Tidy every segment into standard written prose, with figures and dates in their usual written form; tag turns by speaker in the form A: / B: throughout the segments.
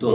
A: 2।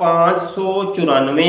A: 594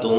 A: 2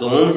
A: 2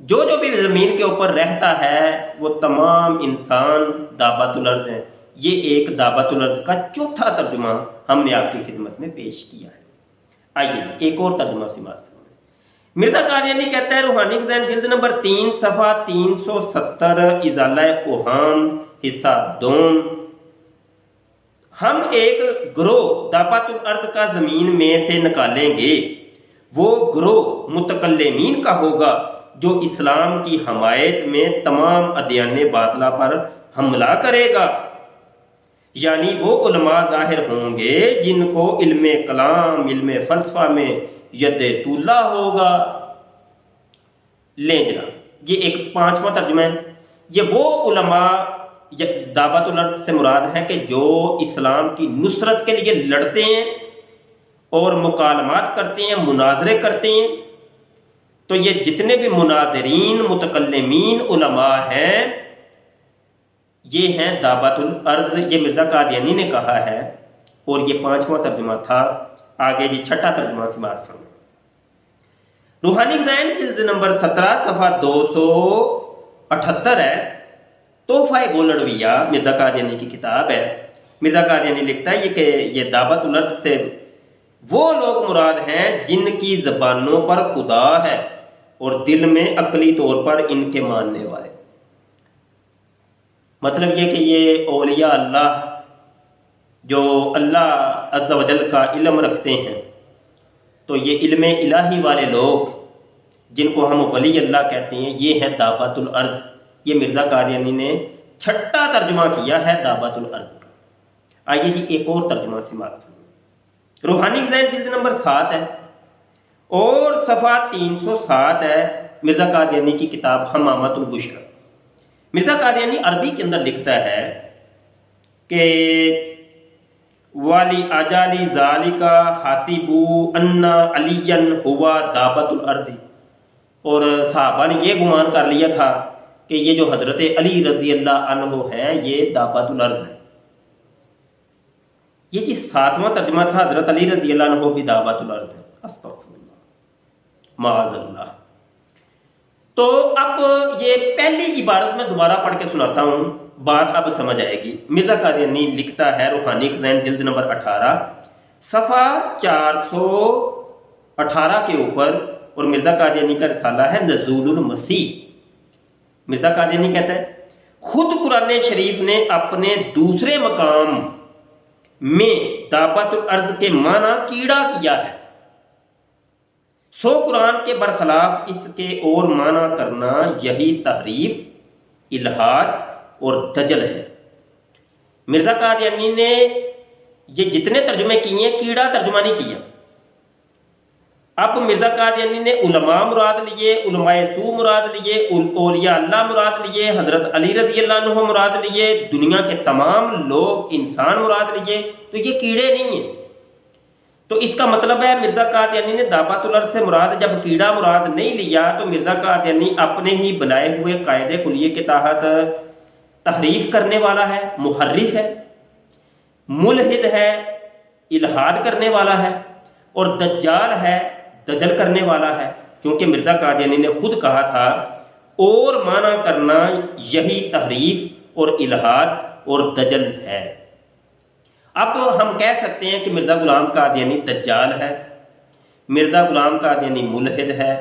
A: جو بھی زمین کے اوپر رہتا ہے وہ تمام انسان دابۃ الارض ہیں۔ یہ ایک دابۃ الارض کا چوتھا ترجمہ ہم نے آپ کی خدمت میں پیش کیا ہے۔ آئیے جی ایک اور ترجمہ سماعت فرمائیں۔ مرزا قادیانی کہتا ہے روحانی خزائن جلد نمبر 3 صفحہ 370 ازالہ اوہام حصہ دوم، ہم ایک گروہ دابۃ الارض کا زمین میں سے نکالیں گے، وہ گروہ متکلمین کا ہوگا جو اسلام کی حمایت میں تمام ادیان باطلہ پر حملہ کرے گا، یعنی وہ علماء ظاہر ہوں گے جن کو علم کلام علم فلسفہ میں ید طولہ ہوگا۔ لیں جناب یہ ایک پانچواں ترجمہ ہے۔ یہ وہ علماء دعوت الارض سے مراد ہے کہ جو اسلام کی نصرت کے لیے لڑتے ہیں اور مکالمات کرتے ہیں، مناظرے کرتے ہیں۔ تو یہ جتنے بھی مناظرین متکلمین علماء ہیں یہ ہیں دعوت الارض، یہ مرزا قادیانی نے کہا ہے، اور یہ پانچواں ترجمہ تھا۔ آگے جی چھٹا ترجمہ سماعت فرمائیں۔ روحانی خزائن جلد نمبر 17 صفحہ 278 ہے، تحفہ گولڑویہ مرزا قادیانی کی کتاب ہے۔ مرزا قادیانی لکھتا ہے کہ یہ دعوت الارض سے وہ لوگ مراد ہیں جن کی زبانوں پر خدا ہے اور دل میں عقلی طور پر ان کے ماننے والے۔ مطلب یہ کہ یہ اولیاء اللہ جو اللہ عز و جل کا علم رکھتے ہیں، تو یہ علم الہی والے لوگ جن کو ہم ولی اللہ کہتے ہیں یہ ہے دعوت الارض۔ یہ مرزا قادیانی نے چھٹا ترجمہ کیا ہے دعوت الارض کا۔ آئیے جی ایک اور ترجمہ سماعت فرمائیں۔ روحانی خزائن جلد نمبر 7 ہے اور صفحہ 307 ہے، مرزا قادیانی کی کتاب حمامۃ البشرا۔ مرزا قادیانی عربی کے اندر لکھتا ہے کہ والی اجالی ذالکا حاسبو ان علی ہوا دعوت الارض، اور صحابہ نے یہ گمان کر لیا تھا کہ یہ جو حضرت علی رضی اللہ عنہ ہے یہ دعوت الارض ہے۔ یہ جی 7واں ترجمہ تھا، حضرت علی رضی اللہ عنہ بھی دعوت الارض ہے۔ استغفر اللہ معاذ اللہ۔ تو اب یہ پہلی عبارت میں دوبارہ پڑھ کے سناتا ہوں، بات اب سمجھ آئے گی۔ مرزا قادیانی لکھتا ہے روحانی خزائن جلد نمبر 18 صفحہ 418 کے اوپر، اور مرزا قادیانی کا رسالہ ہے نزول المسیح۔ مرزا قادیانی کہتا ہے خود قرآن شریف نے اپنے دوسرے مقام میں دعوت الارض کے معنی کیڑا کیا ہے، سو قرآن کے برخلاف اس کے اور معنی کرنا یہی تحریف، الہاد اور دجل ہے۔ مرزا قادیانی نے یہ جتنے ترجمے کیے ہیں کیڑا ترجمہ نہیں کیا۔ اب مرزا قادیانی نے علماء مراد لیے، علماء سو مراد لیے، اولیاء اللہ مراد لیے، حضرت علی رضی اللہ عنہ مراد لیے، دنیا کے تمام لوگ انسان مراد لیے، تو یہ کیڑے نہیں ہیں۔ تو اس کا مطلب ہے مرزا قادیانی نے دعوت الارض سے مراد جب کیڑا مراد نہیں لیا تو مرزا قادیانی اپنے ہی بنائے ہوئے قاعدے کلیے کے تحت تحریف کرنے والا ہے، محرف ہے، ملحد ہے، الہاد کرنے والا ہے، اور دجال ہے، دجل کرنے والا ہے، کیونکہ مرزا قادیانی نے خود کہا تھا اور معنی کرنا یہی تحریف اور الہاد اور دجل ہے۔ اب ہم کہہ سکتے ہیں کہ مرزا غلام قادیانی دجال ہے، مرزا غلام قادیانی ملحد ہے،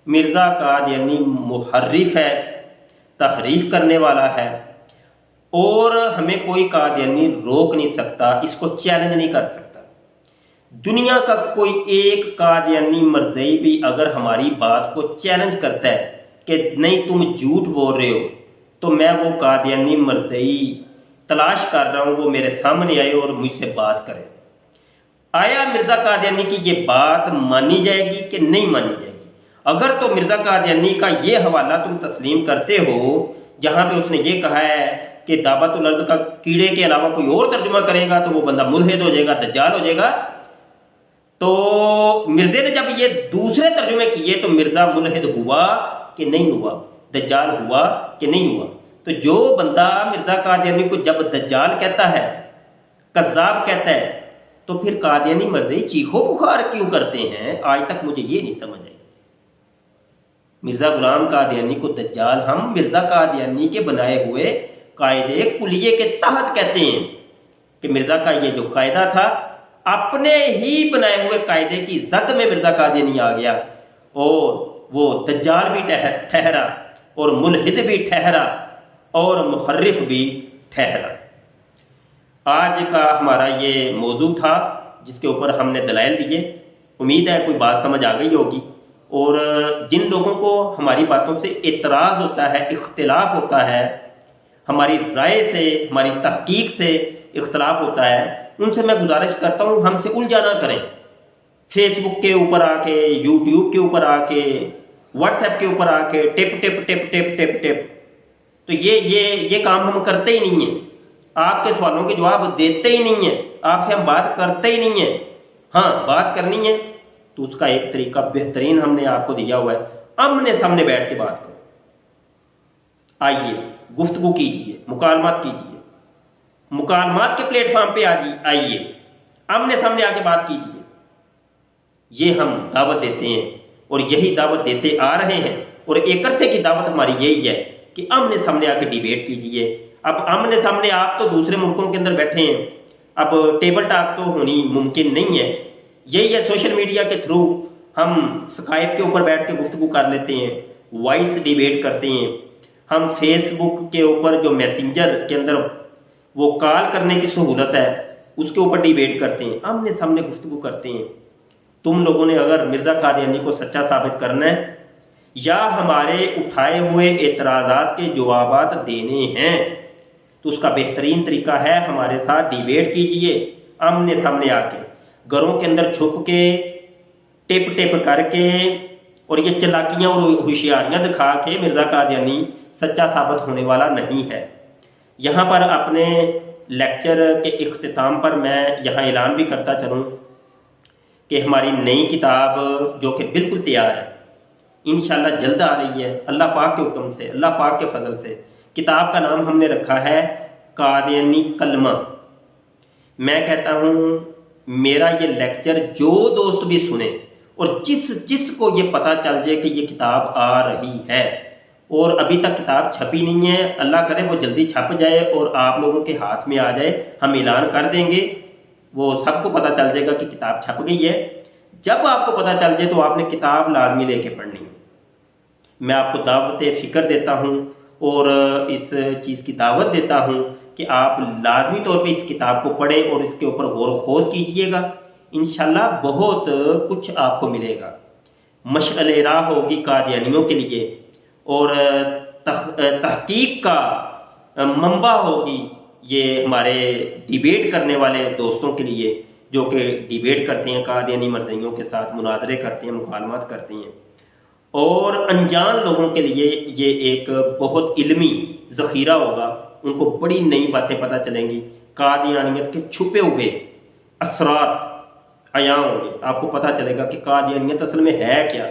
A: مرزا قادیانی محرف ہے، تحریف کرنے والا ہے، اور ہمیں کوئی قادیانی روک نہیں سکتا، اس کو چیلنج نہیں کر سکتا۔ دنیا کا کوئی ایک قادیانی مرزئی بھی اگر ہماری بات کو چیلنج کرتا ہے کہ نہیں تم جھوٹ بول رہے ہو، تو میں وہ قادیانی مرزئی تلاش کر رہا ہوں، وہ میرے سامنے آئے اور مجھ سے بات کرے۔ آیا مرزا قادیانی کی یہ بات مانی جائے گی کہ نہیں مانی جائے گی؟ اگر تو مرزا قادیانی کا یہ حوالہ تم تسلیم کرتے ہو جہاں پہ اس نے یہ کہا ہے کہ دعوت الارض کا کیڑے کے علاوہ کوئی اور ترجمہ کرے گا تو وہ بندہ ملحد ہو جائے گا، دجال ہو جائے گا، تو مرزے نے جب یہ دوسرے ترجمے کیے تو مرزا ملحد ہوا کہ نہیں ہوا، دجال ہوا کہ نہیں ہوا؟ تو جو بندہ مرزا قادیانی کو جب دجال کہتا ہے، کذاب کہتا ہے، تو پھر قادیانی مرزئی چیخو پکار کیوں کرتے ہیں؟ آج تک مجھے یہ نہیں سمجھ آئی۔ مرزا غلام قادیانی کو دجال ہم مرزا قادیانی کے بنائے ہوئے قاعدے کلیے کے تحت کہتے ہیں کہ مرزا کا یہ جو قاعدہ تھا اپنے ہی بنائے ہوئے قاعدے کی زد میں مرزا قادیانی آ گیا اور وہ دجال بھی ٹھہرا اور ملحد بھی ٹھہرا اور محرف بھی ٹھہرا۔ آج کا ہمارا یہ موضوع تھا جس کے اوپر ہم نے دلائل دیے، امید ہے کوئی بات سمجھ آ گئی ہوگی، اور جن لوگوں کو ہماری باتوں سے اعتراض ہوتا ہے، اختلاف ہوتا ہے، ہماری رائے سے، ہماری تحقیق سے اختلاف ہوتا ہے، ان سے میں گزارش کرتا ہوں ہم سے الجھا نہ کریں۔ فیس بک کے اوپر آ کے، یوٹیوب کے اوپر آ کے، واٹس ایپ کے اوپر آ کے ٹپ ٹپ ٹپ ٹپ ٹپ ٹپ، تو یہ کام ہم کرتے ہی نہیں ہیں، آپ کے سوالوں کے جواب دیتے ہی نہیں ہیں، آپ سے ہم بات کرتے ہی نہیں ہیں۔ ہاں بات کرنی ہے تو اس کا ایک طریقہ بہترین ہم نے آپ کو دیا ہوا ہے، آمنے سامنے بیٹھ کے بات کرو، آئیے گفتگو کیجئے، مکالمات کیجئے، مکالمات کے پلیٹ فارم پہ آئیے، آمنے سامنے آ کے بات کیجئے۔ یہ ہم دعوت دیتے ہیں اور یہی دعوت دیتے آ رہے ہیں، اور ایک عرصے کی دعوت ہماری یہی ہے کہ آمنے سامنے آ کے ڈیبیٹ کیجئے۔ اب آمنے سامنے آپ تو دوسرے ملکوں کے اندر بیٹھے ہیں، اب ٹیبل ٹاک تو ہونی ممکن نہیں ہے، یہی ہے سوشل میڈیا کے تھرو ہم سکائپ کے اوپر بیٹھ کے گفتگو کر لیتے ہیں، وائس ڈیبیٹ کرتے ہیں، ہم فیس بک کے اوپر جو میسنجر کے اندر وہ کال کرنے کی سہولت ہے اس کے اوپر ڈیبیٹ کرتے ہیں، آمنے سامنے گفتگو کرتے ہیں۔ تم لوگوں نے اگر مرزا قادیانی کو سچا ثابت کرنا ہے یا ہمارے اٹھائے ہوئے اعتراضات کے جوابات دینے ہیں تو اس کا بہترین طریقہ ہے ہمارے ساتھ ڈیبیٹ کیجئے، آمنے سامنے آ کے، گھروں کے اندر چھپ کے ٹپ ٹپ کر کے اور یہ چلاکیاں اور ہوشیاریاں دکھا کے مرزا قادیانی سچا ثابت ہونے والا نہیں ہے۔ یہاں پر اپنے لیکچر کے اختتام پر میں یہاں اعلان بھی کرتا چلوں کہ ہماری نئی کتاب جو کہ بالکل تیار ہے، انشاءاللہ جلد آ رہی ہے، اللہ پاک کے حکم سے، اللہ پاک کے فضل سے۔ کتاب کا نام ہم نے رکھا ہے قادیانی کلمہ۔ میں کہتا ہوں میرا یہ لیکچر جو دوست بھی سنے اور جس کو یہ پتہ چل جائے کہ یہ کتاب آ رہی ہے اور ابھی تک کتاب چھپی نہیں ہے، اللہ کرے وہ جلدی چھپ جائے اور آپ لوگوں کے ہاتھ میں آ جائے، ہم اعلان کر دیں گے، وہ سب کو پتہ چل جائے گا کہ کتاب چھپ گئی ہے۔ جب آپ کو پتہ چل جائے تو آپ نے کتاب لازمی لے کے پڑھنی ہے۔ میں آپ کو دعوت فکر دیتا ہوں اور اس چیز کی دعوت دیتا ہوں کہ آپ لازمی طور پہ اس کتاب کو پڑھیں اور اس کے اوپر غور و خوض کیجئے گا، انشاءاللہ بہت کچھ آپ کو ملے گا، مشعل راہ ہوگی قادیانیوں کے لیے، اور تحقیق کا منبع ہوگی یہ ہمارے ڈیبیٹ کرنے والے دوستوں کے لیے جو کہ ڈیبیٹ کرتے ہیں، قادیانی مرزائیوں کے ساتھ مناظرے کرتے ہیں، مکالمات کرتے ہیں، اور انجان لوگوں کے لیے یہ ایک بہت علمی ذخیرہ ہوگا، ان کو بڑی نئی باتیں پتہ چلیں گی، قادیانیت کے چھپے ہوئے اسرار عیاں ہوں گے، آپ کو پتہ چلے گا کہ قادیانیت اصل میں ہے کیا،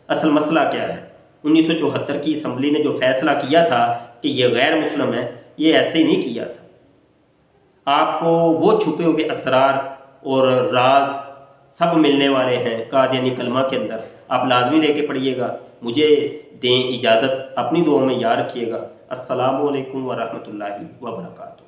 A: اصل مسئلہ کیا ہے۔ 1974 کی اسمبلی نے جو فیصلہ کیا تھا کہ یہ غیر مسلم ہے، یہ ایسے ہی نہیں کیا تھا۔ آپ کو وہ چھپے ہوئے اسرار اور راز سب ملنے والے ہیں قادیانی کلمہ کے اندر، آپ لازمی لے کے پڑھیے گا۔ مجھے دیں اجازت، اپنی دعاؤں میں یاد رکھیے گا۔ السلام علیکم ورحمۃ اللہ وبرکاتہ۔